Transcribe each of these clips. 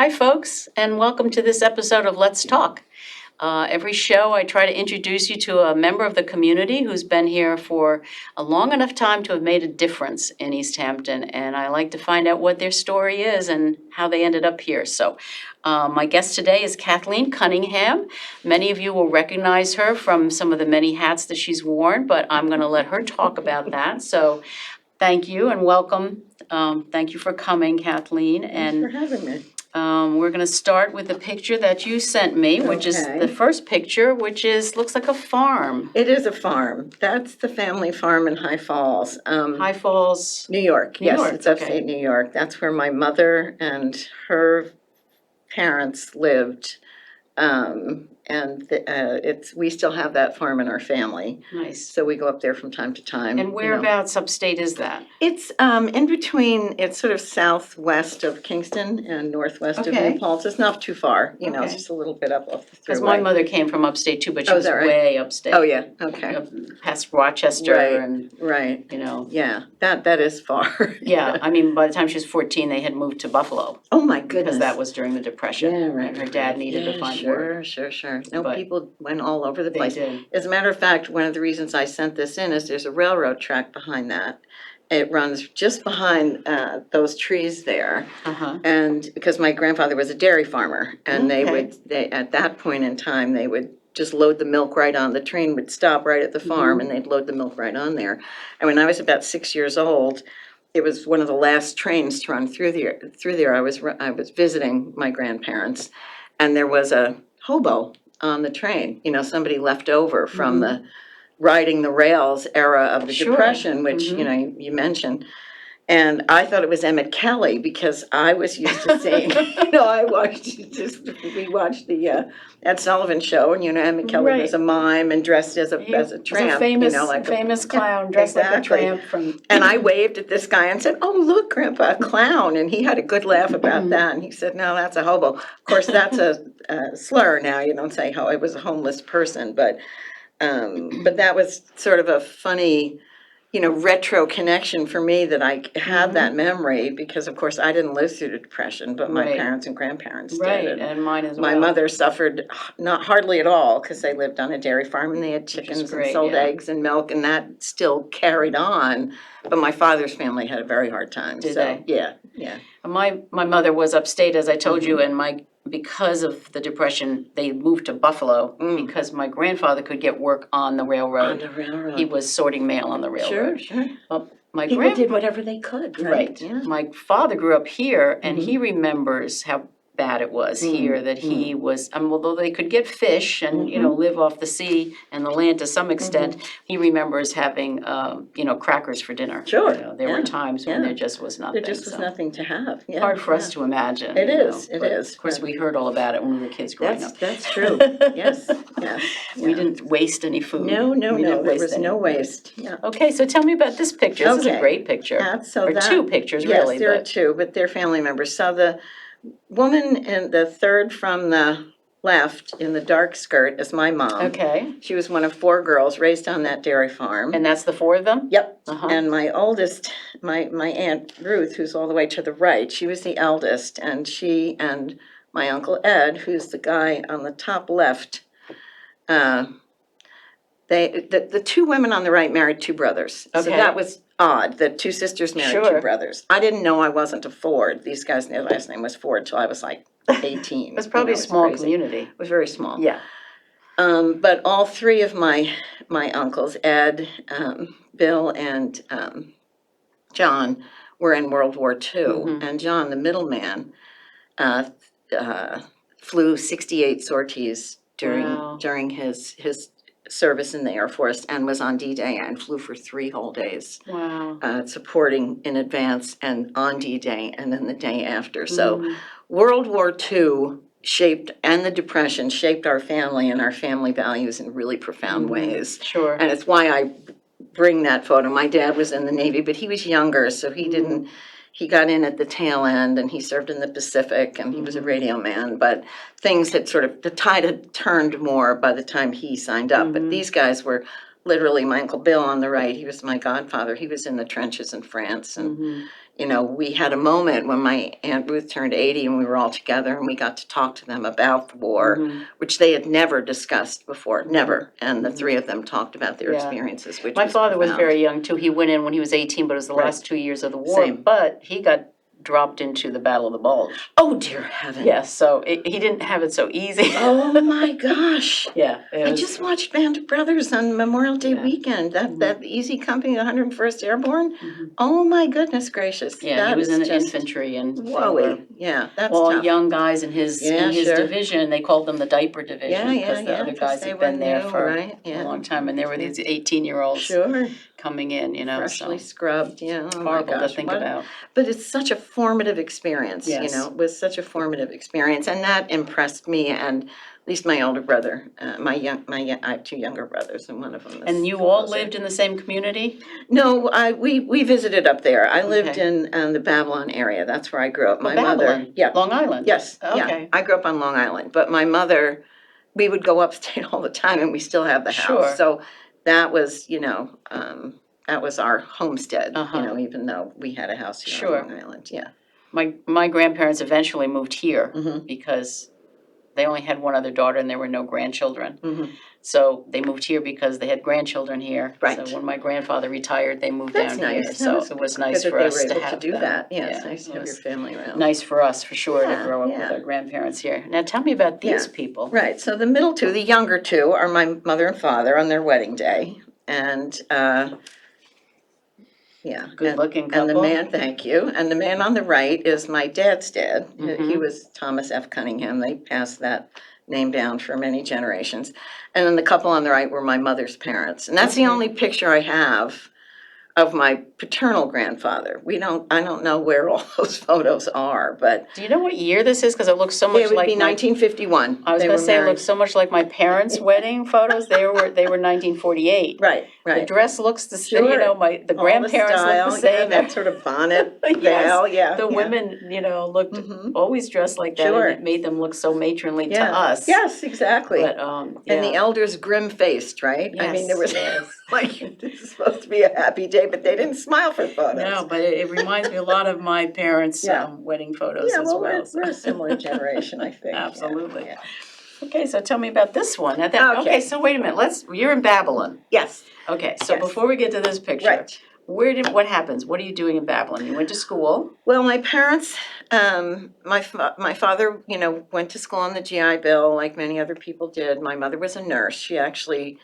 Hi, folks, and welcome to this episode of Let's Talk. Every show, I try to introduce you to a member of the community who's been here for a long enough time to have made a difference in East Hampton, and I like to find out what their story is and how they ended up here. So, my guest today is Kathleen Cunningham. Many of you will recognize her from some of the many hats that she's worn, but I'm going to let her talk about that. So, thank you and welcome. Thank you for coming, Kathleen. Thanks for having me. We're going to start with the picture that you sent me, which is Okay. the first picture, which looks like a farm. It is a farm. That's the family farm in High Falls. High Falls. New York. New Yes, York, it's upstate New York. That's where my mother and her parents lived. We still have that farm in our family, Nice. so we go up there from time to time. And whereabouts upstate is that? It's in between. It's sort of southwest of Kingston and northwest of Okay. New Paltz. It's not too far, it's Okay. just a little bit up off the Because thruway. my mother came from upstate too, but she Oh, was is that right? way upstate. Oh, yeah, okay. Up past Rochester Right. and, Right. Yeah, that is far. Yeah, I mean, by the time she was 14, they had moved to Buffalo. Oh, my goodness. Because that was during the Depression. Yeah, right. And her dad needed to find work. Sure. No, But people went all over the They place. did. As a matter of fact, one of the reasons I sent this in is there's a railroad track behind that. It runs just behind those trees there. Uh-huh. And because my grandfather was a dairy farmer, and Okay. at that point in time, they would just load the milk right on. The train would stop right at the farm, Mhm. and they'd load the milk right on there. And when I was about 6 years old, it was one of the last trains to run through there. I was visiting my grandparents, and there was a hobo on the train. Somebody left over from the riding the rails era of the Sure. Depression, which Mhm. you mentioned. And I thought it was Emmett Kelly because I was used to seeing, we watched the Ed Sullivan Show, and Emmett Kelly was a mime and dressed as a tramp, famous clown dressed like a Exactly. tramp from. And I waved at this guy and said, "Oh, look, Grandpa, a clown." And he had a good laugh about that. And he said, "No, that's a hobo." Of course, that's a slur now. You don't say how I was a homeless person, but that was sort of a funny, retro connection for me that I had that memory because, of course, I didn't live through the Depression, but my Right. parents and grandparents Right, did. and mine as well. My mother suffered not hardly at all because they lived on a dairy farm and they had chickens and great, sold yeah. eggs and milk, and that still carried on. But my father's family had a very hard time. Did so, they? Yeah. My mother was upstate, as I told you, and because of the Depression, they moved to Buffalo because my grandfather could get work on the On railroad. the railroad. He was sorting mail on the railroad. Sure. My People did whatever they could, right? Right. Yeah. My father grew up here, and he remembers how bad it was here, that he was, although they could get fish and, live off the sea and the land to some extent, he remembers having, crackers for dinner. Sure, There were yeah, times when yeah. there just was nothing. There just was so. nothing to have. Yeah, Hard for us to imagine. It you is, know, it but is, Of course, but- we heard all about it when we were kids growing up. That's true. Yes. We didn't waste any food. No. We didn't There waste was any. no waste. Yeah. Okay, so tell me about this picture. This is a Okay. great picture. So two pictures, really. Yes, there are but- two, but they're family members. So the woman in the third from the left in the dark skirt is my mom. Okay, She was one of 4 girls raised on that dairy farm. and that's the 4 of them? Yep. Uh-huh. And my oldest, my Aunt Ruth, who's all the way to the right, she was the eldest, and she and my Uncle Ed, who's the guy on the top left, the 2 women on the right married 2 brothers. So Okay. that was odd, that 2 sisters married 2 Sure. brothers. I didn't know I wasn't a Ford. These guys, their last name was Ford till I was like 18. It was probably a It's small crazy. community. It was very small. Yeah. But all 3 of my uncles, Ed, Bill, and John, were in World War II. And John, the middleman, flew 68 sorties during his service in the Air Force and was on D-Day and flew for 3 whole days. Wow. Supporting in advance and on D-Day and then the day after. So World War II and the Depression shaped our family and our family values in really profound ways. Sure. And it's why I bring that photo. My dad was in the Navy, but he was younger, so he got in at the tail end and he served in the Pacific and he was a radio man, but things had the tide had turned more by the time he signed up. But these guys were literally, my Uncle Bill on the right, he was my godfather. He was in the trenches in France and you know, we had a moment when my Aunt Ruth turned 80 and we were all together and we got to talk to them about the war, which they had never discussed before, never. And the three of them talked about their experiences, which My was father was profound. very young too. He went in when he was 18, but it was the Right. last 2 years of the war. Same. But he got dropped into the Battle of the Bulge. Oh, dear heaven. Yes, so he didn't have it so easy. Oh, my gosh. Yeah. I just watched Band of Brothers on Memorial Day weekend. That Easy Company, the 101st Airborne. Oh, my goodness gracious. Yeah, that he was in is the just infantry and they woey. were Yeah, that's all tough. young guys in his sure. division. They called them the diaper division because the other 'cause guys they had were been there new, for right? a long time, and there were these 18-year-olds Sure. coming in, you know. Freshly So scrubbed, yeah. it's Oh my horrible to gosh. think what- about. But it's such a formative experience, you Yes. know. It was such a formative experience, and that impressed me and at least my older brother. I have two younger brothers, and one of them is. And you all lived in the same community? No, we visited up there. I lived Okay. in the Babylon area. That's where I grew up. My Babylon? mother, yeah, Long Island? yes, yeah. Okay. I grew up on Long Island, but my mother, we would go upstate all the time, and we still have the Sure. house. So that was, you know, that was our homestead. Uh-huh. You know, even though we had a house here Sure. on Long Island. Yeah. My grandparents eventually moved here Mhm. because they only had one other daughter and there were no grandchildren. Mhm. So they moved here because they had grandchildren here. Right. So when my grandfather retired, they moved That's down here. nice. So That it was good nice that for they us were to able have to do them. that. Yeah, it's Yeah, nice to it have your was family around. nice for us, for sure, to Yeah, grow up with yeah. our grandparents here. Now tell me about these Yeah. people. Right. So the middle two, the younger two, are my mother and father on their wedding day, and yeah. Good looking couple. And the man, thank you. And the man on the right is my dad's dad. He Mhm. was Thomas F. Cunningham. They passed that name down for many generations. And then the couple on the right were my mother's parents. And that's the Okay. only picture I have of my paternal grandfather. I don't know where all those photos are, but Do you know what year this is? Because it looks so much it would like be my 1951. I was They gonna were say it married. looks so much like my parents' wedding photos. They were 1948. Right, The right. dress looks the same, Sure. the All grandparents look the style, same. yeah, that sort of bonnet Yes, veil, yeah. the yeah. women, looked Mhm. always dressed like that, Sure. and it made them look so matronly to Yeah. us. Yes, exactly. But And the yeah. elders grim-faced, right? I mean, there was Yes. like, this is supposed to be a happy day, but they didn't smile for photos. No, but it reminds me a lot of my parents' Yeah. wedding photos Yeah, as well, well. we're a similar generation, I think. Yeah, Absolutely. yeah. Okay, so tell me about this one. Now Okay. so wait a minute. You're in Babylon. Yes, Okay, so Yes. before we get to this picture, right. what happens? What are you doing in Babylon? You went to school? Well, my parents, my father, you know, went to school on the GI Bill like many other people did. My mother was a nurse. She actually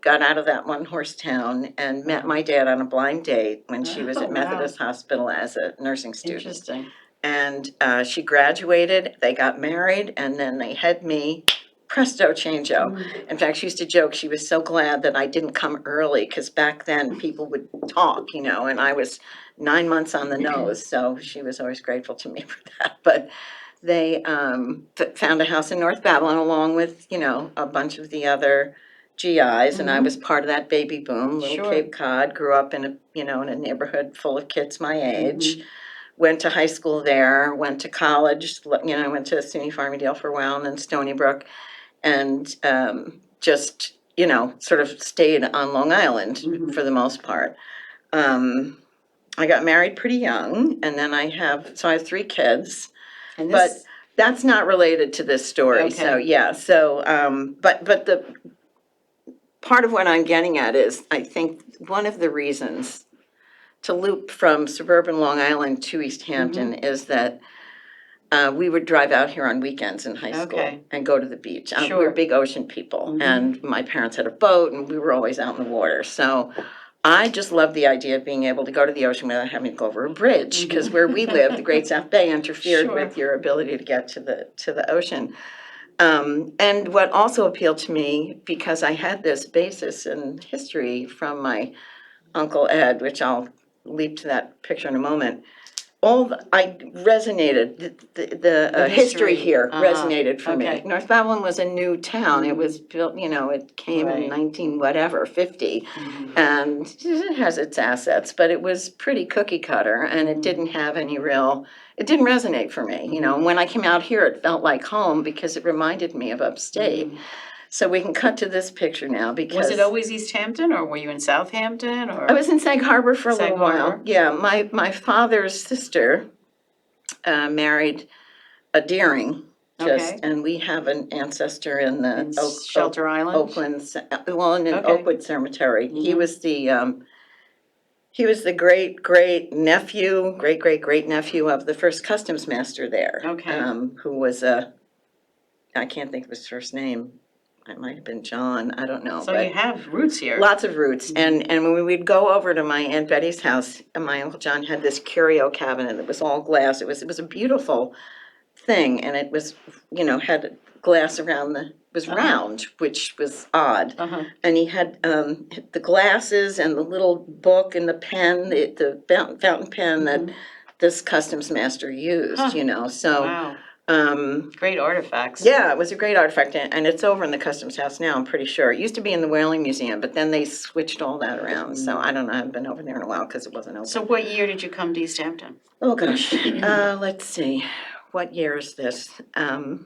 got out of that one-horse town and met my dad on a blind date when she was Oh, at wow. Methodist Hospital as a nursing student. Interesting. And she graduated, they got married, and then they had me, presto changeo. In fact, she used to joke she was so glad that I didn't come early, because back then people would talk, you know, and I was 9 months on the nose, so she was always grateful to me for that. But they found a house in North Babylon along with, you know, a bunch of the other GIs, and I was part of that baby boom. Little Sure. Cape Cod, grew up in a neighborhood full of kids my age. Went to high school there, went to college, you know, I went to SUNY Farmingdale for a while and then Stony Brook, and just, you know, sort of stayed on Long Island for the most part. I got married pretty young, and then I have 3 kids, And but this, that's not related to this story. So, Okay. yeah, so, but the part of what I'm getting at is, I think one of the reasons to loop from suburban Long Island to East Hampton is that we would drive out here on weekends in high school Okay. and go to the beach. We Sure. were big ocean people, and my parents had a boat, and we were always out in the water. So I just loved the idea of being able to go to the ocean without having to go over a bridge, because where we lived, the Great South Bay interfered Sure. with your ability to get to the ocean. And what also appealed to me, because I had this basis in history from my Uncle Ed, which I'll leap to that picture in a moment. I resonated, the history here resonated for me. okay. North Babylon was a new town. It was built, you know, it came in Right. 50, and it has its assets, but it was pretty cookie cutter, and it didn't have any it didn't resonate for me, you know. And when I came out here, it felt like home because it reminded me of upstate. So we can cut to this picture now because. Was it always East Hampton, or were you in Southampton, or? I was in Sag Harbor for a Sag little while. Harbor. Yeah, my father's sister married a Deering. Okay. And we have an ancestor in the In Shelter Island? Oakland, in Okay. Oakwood Cemetery. He Mhm. was the great great nephew, great great great nephew of the first customs master there. Okay. Who was I can't think of his first name. It might have been John. I don't know. So but you have roots here. lots of roots. And when we'd go over to my Aunt Betty's house, and my Uncle John had this curio cabinet that was all glass. It was a beautiful thing, and it was, had glass around it was round, which was odd. And he had the glasses and the little book and the pen, the fountain pen that this customs master used, so. Wow. Great artifacts. Yeah, it was a great artifact, and it's over in the customs house now, I'm pretty sure. It used to be in the Whaling Museum, but then they switched all that around, so I don't know, I haven't been over there in a while because it wasn't open. So what year did you come to East Hampton? Oh, gosh, let's see, what year is this? I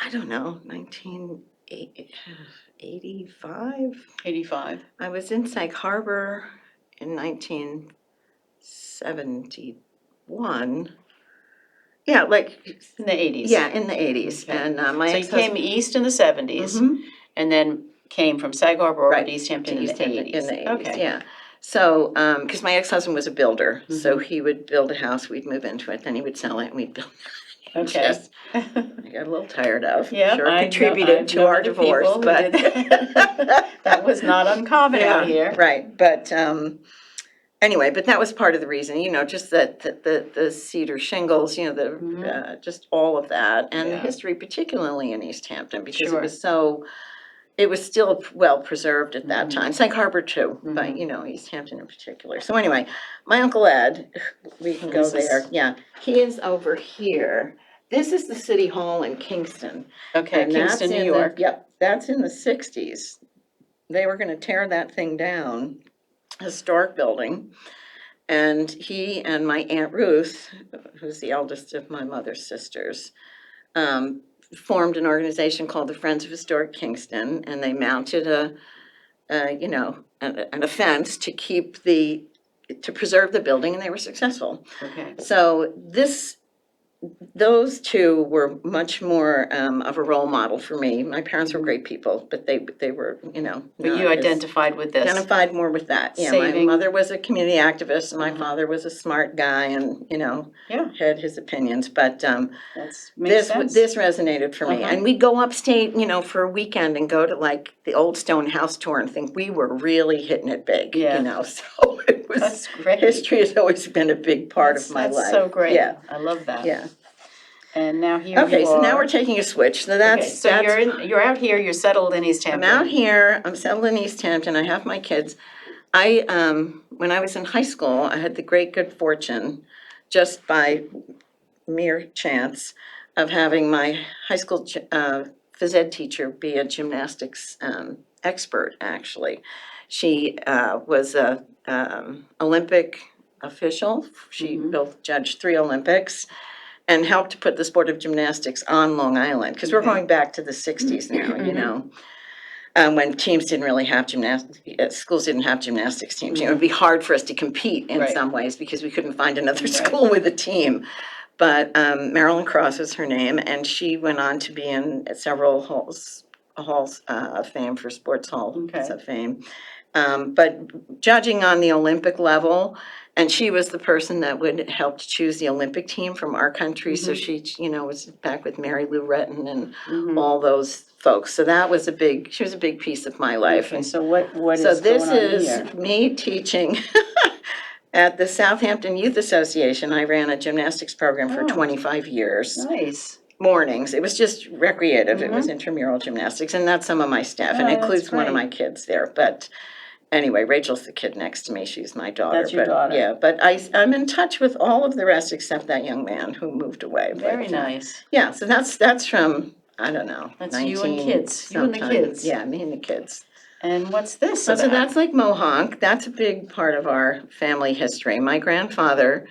don't know, 1985? 85. I was in Sag Harbor in 1971. Yeah, like, In the 80s. yeah, in the 80s, Okay. and my So you ex-husband. came east in the 70s, and then came from Sag Harbor over to East Hampton in the 80s. In the 80s, Okay. yeah. So, because my ex-husband was a builder, so he would build a house, we'd move into it, then he would sell it, and we'd build. Okay. Just, I got a little tired of. Yeah, Sure I contributed to our divorce, but. That was not uncommon out here. Right, but anyway, but that was part of the reason, just that the cedar shingles, just all of that, and the history, particularly in East Hampton, because Sure. it was still well preserved at that time. Sag Harbor too, but East Hampton in particular. So anyway, my Uncle Ed, we can go there. Yeah, he is over here. This is the City Hall in Kingston. Okay, And Kingston, New York. Yep, that's in the 60s. They were going to tear that thing down, historic building. And he and my Aunt Ruth, who's the eldest of my mother's sisters, formed an organization called the Friends of Historic Kingston, and they mounted an offense to preserve the building, and they were successful. Okay. So those two were much more of a role model for me. My parents were great people, but they were, But not you as- identified with this. Identified more with that. Yeah, my Saving- mother was a community activist, and my father was a smart guy, and Yeah. had his opinions. But Makes sense. this resonated for me. And we'd go upstate, for a weekend and go to like the Old Stone House tour and think we were really hitting it big. Yeah. So it was. That's great. History has always been a big part of my life. That's so great. Yeah. I love that. Yeah. And now here Okay, you so now are. we're taking a switch. So Okay, so you're out here, you're settled in East I'm Hampton. out here, I'm settled in East Hampton, I have my kids. When I was in high school, I had the great good fortune, just by mere chance, of having my high school phys ed teacher be a gymnastics expert, actually. She was a Olympic official. She judged 3 Olympics and helped to put the sport of gymnastics on Long Island, because we're going back to the 60s now, when teams didn't really have schools didn't have gymnastics teams. It would be hard for us to compete in some ways because we couldn't find another school with a team. But Marilyn Cross is her name, and she went on to be in several halls of fame for sports halls of fame. But judging on the Olympic level, and she was the person that would help to choose the Olympic team from our country. So she, was back with Mary Lou Retton and all those folks. So she was a big piece of my life. Okay, so what is So going on here? this is me teaching at the Southampton Youth Association. I ran a gymnastics program for 25 years. Nice. Mornings. It was just recreative. It was intramural gymnastics, and that's some of my staff, and it includes one of my kids there. But anyway, Rachel's the kid next to me. She's my daughter. That's your daughter. Yeah, but I'm in touch with all of the rest except that young man who moved away. Very nice. Yeah, so that's from, I don't know, That's you and kids. You and the kids. Yeah, me and the kids. And what's this So about? that's like Mohonk. That's a big part of our family history. My grandfather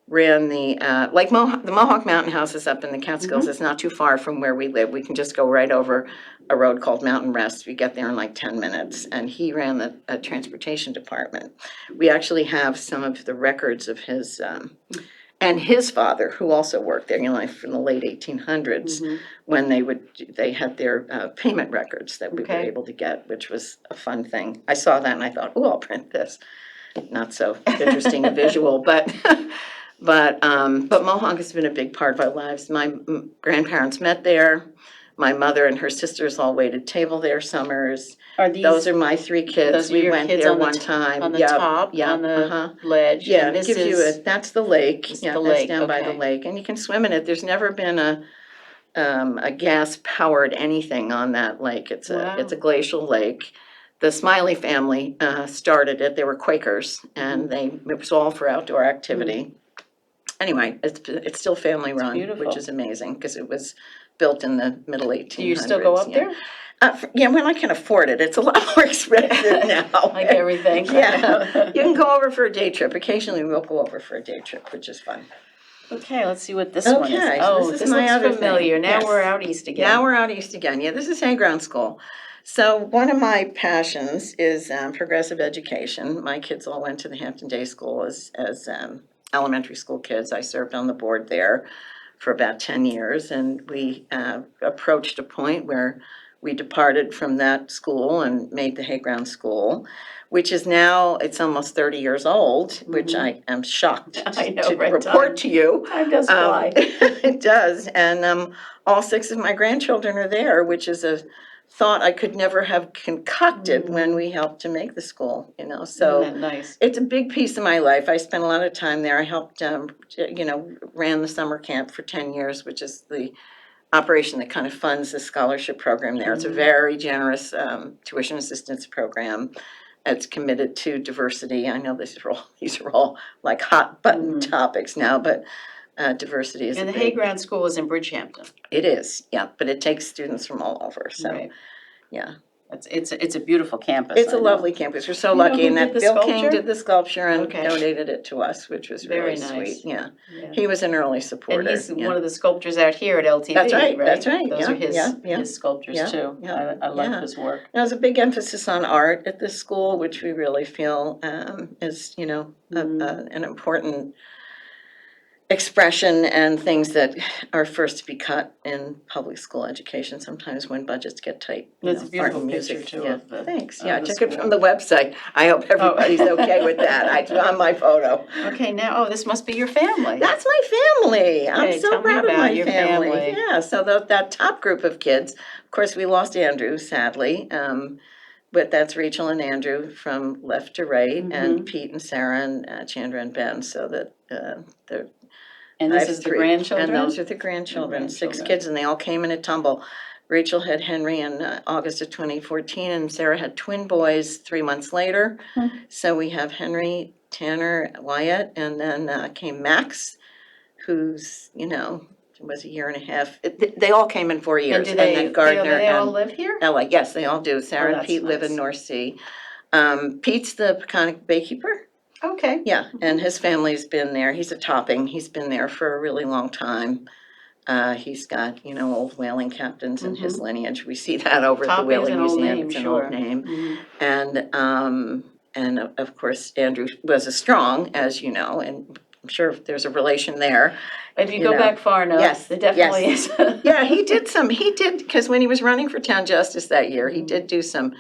ran the, like the Mohawk Mountain House is up in the Catskills. It's not too far from where we live. We can just go right over a road called Mountain Rest. We get there in like 10 minutes. And he ran the transportation department. We actually have some of the records of his, and his father, who also worked there, like from the late 1800s, when they had their payment records that we were able to get, which was a fun thing. I saw that and I thought, oh, I'll print this. Not so interesting a visual, but Mohawk has been a big part of our lives. My grandparents met there. My mother and her sisters all waited table there summers. Those are my three kids. Those are We your went kids there on the one time. on the Yep, top, yep, on the ledge, Yeah, and it this gives you is, that's the lake. it's Yeah, the that's lake, down by the okay. lake, and you can swim in it. There's never been a gas-powered anything on that lake. It's a glacial lake. The Smiley family started it. They were Quakers, and it was all for outdoor activity. Anyway, it's still family run, beautiful. which is amazing because it was built in the middle 1800s. Do you still go up there? Yeah, when I can afford it. It's a lot more expensive now. Like everything. Yeah, you can go over for a day trip. Occasionally, we'll go over for a day trip, which is fun. Okay, let's see what this one is. Okay, Oh, this this is my looks other familiar. thing. Now Yes. we're out east again. Now we're out east again. Yeah, this is Hayground School. So one of my passions is progressive education. My kids all went to the Hampton Day School as elementary school kids. I served on the board there for about 10 years, and we approached a point where we departed from that school and made the Hayground School, which is now, it's almost 30 years old, which I am shocked I know, to right, report to you. Time does fly. It does, and all 6 of my grandchildren are there, which is a thought I could never have concocted when we helped to make the school, so. Isn't that nice? It's a big piece of my life. I spent a lot of time there. I helped, ran the summer camp for 10 years, which is the operation that kind of funds the scholarship program there. It's a very generous tuition assistance program. It's committed to diversity. I know these are all like hot button topics now, but diversity is And a the big. Hayground School is in Bridgehampton. It is, yeah, but it takes students from all over, so, Right. yeah. It's a beautiful campus. It's I a know. lovely campus. We're so You know lucky, who and did that the Bill King sculpture? did the sculpture and Okay. donated it to us, which was Very really nice. sweet, yeah. Yeah. He was an early supporter. And he's yeah. one of the sculptors out here at LTV, That's right, that's right, Those yeah, are his yeah, his sculptures yeah, too. yeah, I love yeah. his work. There's a big emphasis on art at this school, which we really feel is, an important expression and things that are first to be cut in public school education sometimes when budgets get tight. It's a art beautiful and picture, music. too, Yeah. of the- Thanks, of yeah, I the took it school. from the website. I hope everybody's okay with that. It's on my photo. Okay, now, this must be your family. That's my family. I'm Okay, so tell me proud of about my your family. family. Yeah, so that top group of kids, of course, we lost Andrew, sadly. But that's Rachel and Andrew from left to right, and Pete and Sarah and Chandra and Ben, so that they're. And I this have is the 3, grandchildren? and those are the grandchildren, 6 grandchildren. kids, and they all came in a tumble. Rachel had Henry in August of 2014, and Sarah had twin boys 3 months later. So we have Henry, Tanner, Wyatt, and then came Max, who's, was a year and a half. They all came in 4 years. And do then Gardner they all and live here? Ella, yes, they all do. Sarah and that's Pete live in nice. North Sea. Pete's the Peconic Baykeeper. Okay. Yeah, and his family's been there. He's a topping. He's been there for a really long time. He's got, old whaling captains in his lineage. We see that over at the Topping's Whaling an old Museum. name, It's an sure. old name. And of course, Andrew was a Strong, as you know, and I'm sure there's a relation there. If you go back far enough, Yes, there definitely is. Yeah, he did, because when he was running for town justice that year, he did do some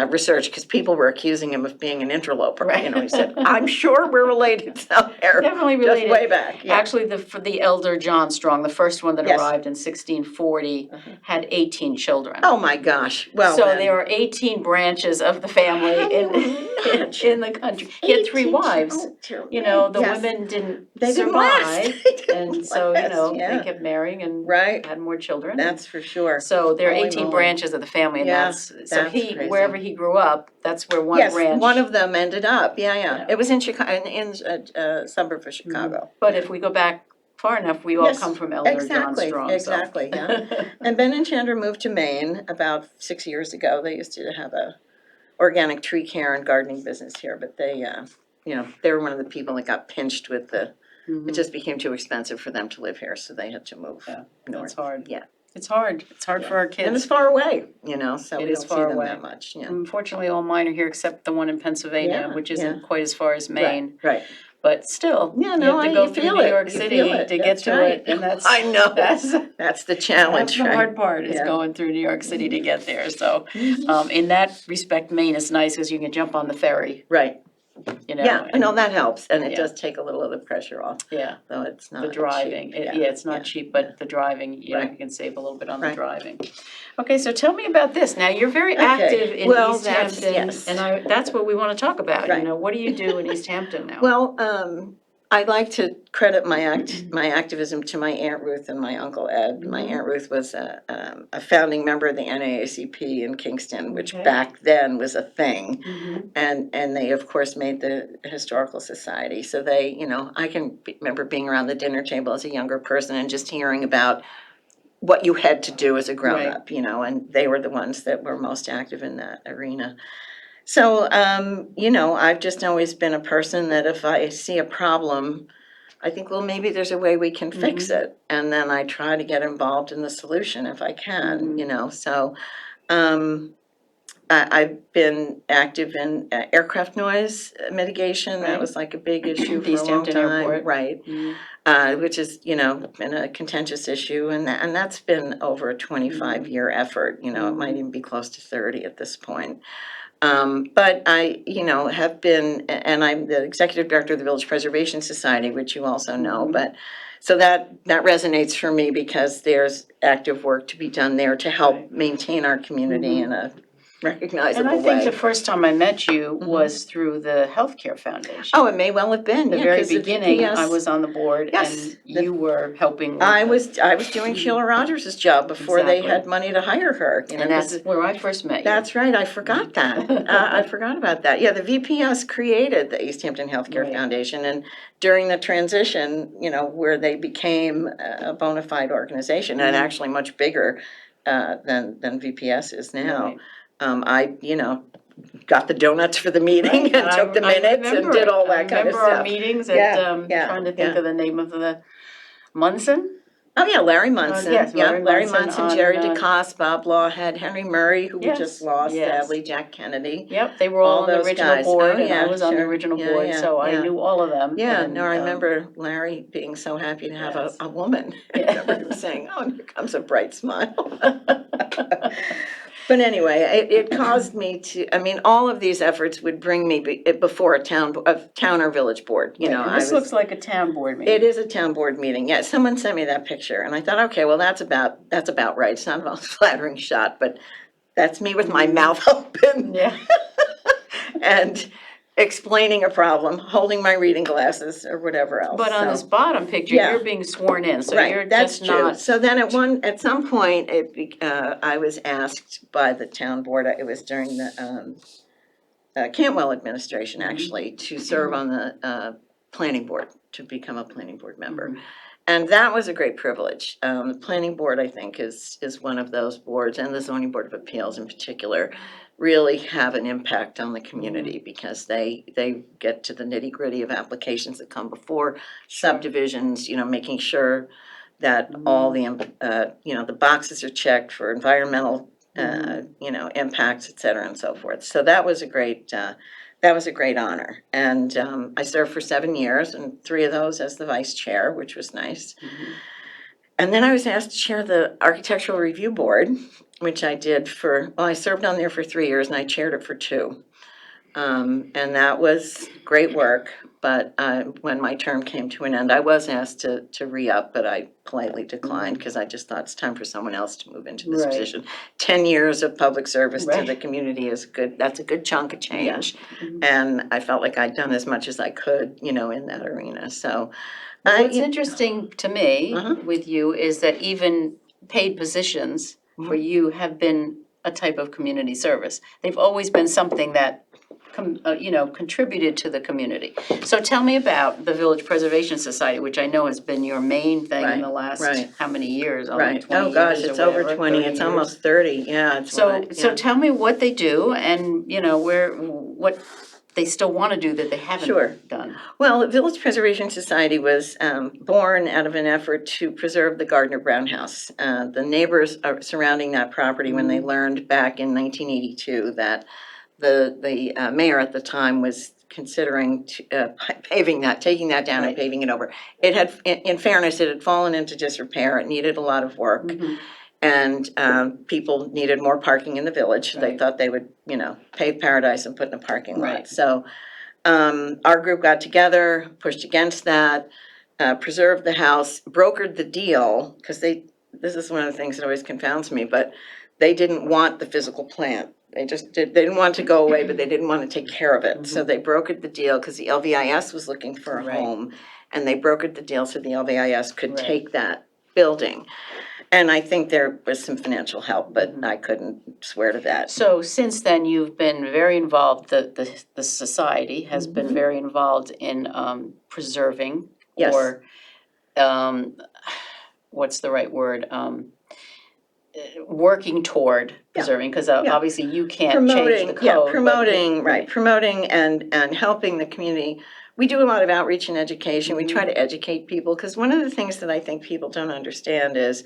research, because people were accusing him of being an interloper. Right. He said, I'm sure we're related somewhere. Definitely related. Just way back, yeah. Actually, for the elder John Strong, the first one that Yes. arrived in 1640, had 18 children. Oh, my gosh. Well, So then. there are 18 branches of the family in the country. He had 3 wives. The Yes. women didn't They didn't survive. last. They didn't And so, last, yeah. they kept marrying and Right. had more children. That's for sure. So there are Holy 18 moly. branches of the family, and Yeah, so that's crazy. wherever he grew up, that's where one Yes, branch. one of them ended up, yeah. Yeah. It was in Chicago, in a suburb of Chicago. But if we go back far enough, we all Yes, come from Elder John Strong. Exactly, yeah. And Ben and Chandra moved to Maine about 6 years ago. They used to have a organic tree care and gardening business here, but they were one of the people that got pinched with the It just became too expensive for them to live here, so they had to move Yeah, north. that's hard. Yeah. It's hard. It's hard for our And kids. it's far away, so It we is don't see far them away. that much, yeah. Unfortunately, all mine are here except the one in Pennsylvania, Yeah, which yeah. isn't quite as far as Maine. Right. But still, Yeah, you no, have to go you through feel New it. York You City feel it. to get That's to right. it, and that's I know. that's That's the challenge, the right? hard part is Yeah. going through New York City to get there. So, in that respect, Maine is nice because you can jump on the ferry. Right. Yeah, and- no, that helps, and it yeah. does take a little of the pressure off, Yeah, though it's not the driving. cheap. It's not yeah, cheap, but the driving, Right. you can save a little bit on the Right. driving. Okay, so tell me about this. Now, you're very Okay, active in well, East that's- Hampton, yes. and that's what we want to talk about. Right. What do you do in East Hampton now? Well, I like to credit my activism to my Aunt Ruth and my Uncle Ed. My Aunt Ruth was a founding member of the NAACP in Kingston, which Okay. back then was a thing. Mhm. And they, of course, made the Historical Society. So they, I can remember being around the dinner table as a younger person and just hearing about what you had to do as a grown-up, and they were the ones that were most active in that arena. So, I've just always been a person that if I see a problem, I think, well, maybe there's a way we can fix it. And then I try to get involved in the solution if I can, So, I've been active in aircraft noise mitigation. That Right. was like a big issue for a East long Hampton time. Airport. Right. Which is, been a contentious issue, and that's been over a 25-year effort. It might even be close to 30 at this point. But I, have been, and I'm the executive director of the Village Preservation Society, which you also know, but so that resonates for me because there's active work to be done there to help Right. maintain our community in a recognizable And I think way. the first time I met you was through the Healthcare Foundation. Oh, it may well have been. The Yeah, very 'cause the beginning, I VPS was on the board Yes, and you were helping with I was doing Sheila Rogers' job before they Exactly. had money to hire her. and that's where I first met you. That's right, I forgot that. I forgot about that. Yeah, the VPS created the East Hampton Healthcare Right. Foundation, and during the transition, where they became a bona fide organization, and actually much bigger than VPS is now, I, got the donuts for the meeting Right, and took the I minutes and remember did it. all that kind of I remember our stuff. meetings Yeah, at, yeah, trying to think yeah. of the name of the, Munson? Oh, yeah, Larry Munson. yes, Larry Munson on, Jerry DeCoste, Bob Lawhead, Henry Murray, who we Yes, just lost, yes. sadly, Jack Kennedy. Yep, they were all on the those original guys. board, Oh, and I yeah, was on the sure. original Yeah, board, yeah, so I yeah. knew all of them. Yeah, and, no, I remember Larry being so happy to have Yes. a woman. I Yeah. remember him saying, oh, and here comes a bright smile. But anyway, it caused me to, all of these efforts would bring me before a town or village board, Right, and this looks like a town board meeting. It is a town board meeting, yeah, someone sent me that picture, and I thought, okay, well, that's about right, it's not a flattering shot, but that's me with my mouth open. Yeah. And explaining a problem, holding my reading glasses or whatever else. But on So- this bottom picture, Yeah. you're being sworn in, so Right, you're that's just true. not. So then at some point, I was asked by the town board, it was during the Cantwell administration, actually, to serve on the planning board, to become a planning board member. And that was a great privilege. The planning board, I think, is one of those boards, and the zoning board of appeals in particular, really have an impact on the community because they get to the nitty-gritty of applications that come before subdivisions, making sure that all the, the boxes are checked for environmental, impacts, et cetera, and so forth. So that was a great honor. And I served for 7 years, and 3 of those as the vice chair, which was nice. And then I was asked to chair the Architectural Review Board, which I did I served on there for 3 years, and I chaired it for 2. And that was great work, but when my term came to an end, I was asked to re-up, but I politely declined because I just thought it's time for someone else to move into this Right. position. 10 years of public service to Right. the community that's a good chunk of change. And I felt like I'd done as much as I could, in that arena, so. What's interesting to me Uh-huh. with you is that even paid positions for you have been a type of community service. They've always been something that, contributed to the community. So tell me about the Village Preservation Society, which I know has been your main thing in the last, right. how many years? Right, 20 oh gosh, years or it's over whatever, 20, 30 it's years? almost 30, yeah. So tell me what they do and, they still want to do that they haven't Sure. done? Well, the Village Preservation Society was born out of an effort to preserve the Gardner Brown House. The neighbors surrounding that property, when they learned back in 1982 that the mayor at the time was considering paving that, taking that down and Right. paving it over. It had, in fairness, it had fallen into disrepair. It needed a lot of work. And people needed more parking in the village. They Right. thought they would, pave paradise and put in a parking lot. Right. So our group got together, pushed against that, preserved the house, brokered the deal, because this is one of the things that always confounds me, but they didn't want the physical plant. They didn't want it to go away, but they didn't want to take care of it. So they brokered the deal because the LVIS was looking for a Right. home, and they brokered the deal so the LVIS could Right. take that building. And I think there was some financial help, but I couldn't swear to that. So since then, you've been very involved, the society has been very involved in preserving Yes. or, what's the right word? Working toward preserving, because obviously you can't change the code. but- Promoting and helping the community. We do a lot of outreach and education. We try to educate people, because one of the things that I think people don't understand is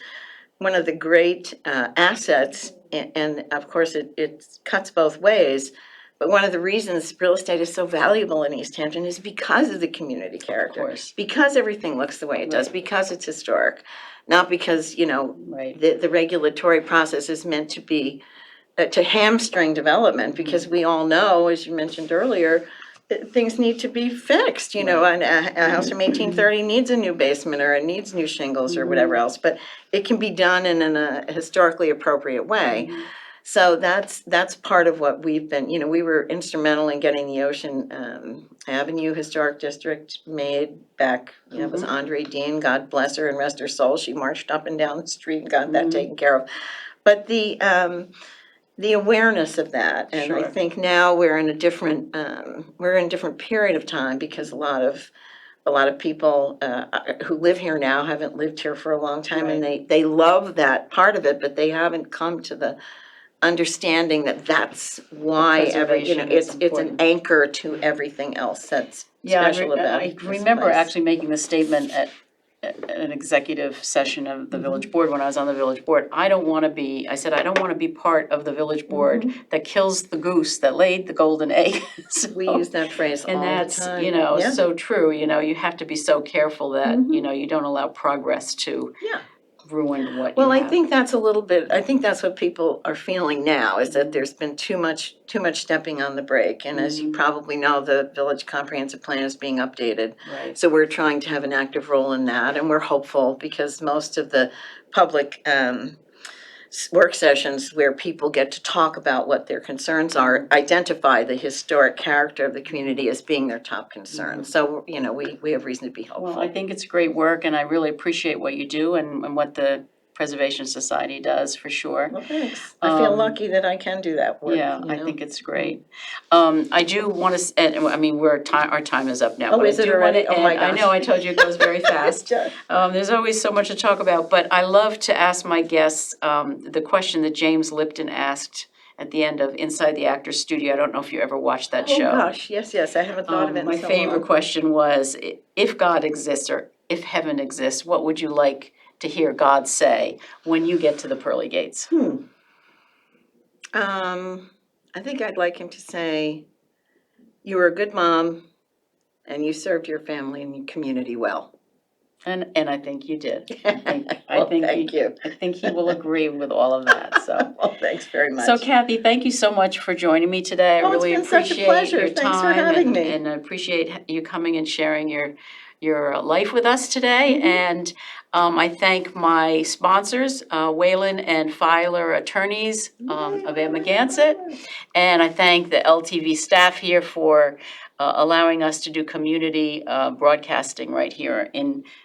one of the great assets, and of course it cuts both ways, but one of the reasons real estate is so valuable in East Hampton is because of the community character. Of course. Because everything looks the way it does, because it's historic, not because, Right. the regulatory process is meant to be, to hamstring development, because we all know, as you mentioned earlier, things need to be fixed, and a house from 1830 needs a new basement, or it needs new shingles or whatever else, but it can be done in a historically appropriate way. So that's part of what we've been, we were instrumental in getting the Ocean Avenue Historic District made back, it was Andre Dean, God bless her and rest her soul. She marched up and down the street and got that taken care of. But the awareness of that, and I Sure. think now we're in a different period of time, because a lot of people who live here now haven't lived here for a long time, and they love that part of it, but they haven't come to the understanding that that's why preservation is it's an important. anchor to everything else that's special about I this remember place. actually making the statement at an executive session of the village board when I was on the village board. I said, I don't want to be part of the village board that kills the goose that laid the golden egg. We use that phrase all the time. And that's, so true, you have to be so careful that, you don't allow progress to ruin what you Well, have. I think that's what people are feeling now, is that there's been too much stepping on the brake. And as you probably know, the Village Comprehensive Plan is being updated. Right. So we're trying to have an active role in that, and we're hopeful, because most of the public work sessions where people get to talk about what their concerns are, identify the historic character of the community as being their top concern. So, we have reason to be hopeful. Well, I think it's great work, and I really appreciate what you do and what the Preservation Society does, for sure. Well, thanks. I feel lucky that I can do that work. Yeah, I think it's great. I do want to, our time is up now. Oh, but is I it do wanna already? Oh, my end- I gosh. know, I told you it goes very fast. There's always so much to talk about, but I love to ask my guests the question that James Lipton asked at the end of Inside the Actors Studio. I don't know if you ever watched that show. Oh, gosh, yes, I haven't thought of it in so long. My favorite question was, if God exists or if heaven exists, what would you like to hear God say when you get to the pearly gates? I think I'd like him to say, you were a good mom, and you served your family and your community well. And I think you did. Thank you. I think he will agree with all of that, so. Well, thanks very much. So Kathy, thank you so much for joining me today. I really it's been such a appreciate pleasure. your Thanks for time having me. and I appreciate you coming and sharing your life with us today. And I thank my sponsors, Whalen and Filer Attorneys of Amagansett. And I thank the LTV staff here for allowing us to do community broadcasting right here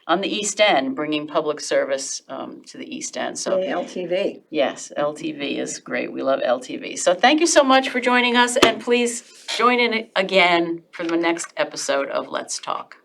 on the East End, bringing public service to the East End. So LTV. yes, LTV is great. We love LTV. So thank you so much for joining us, and please join in again for the next episode of Let's Talk.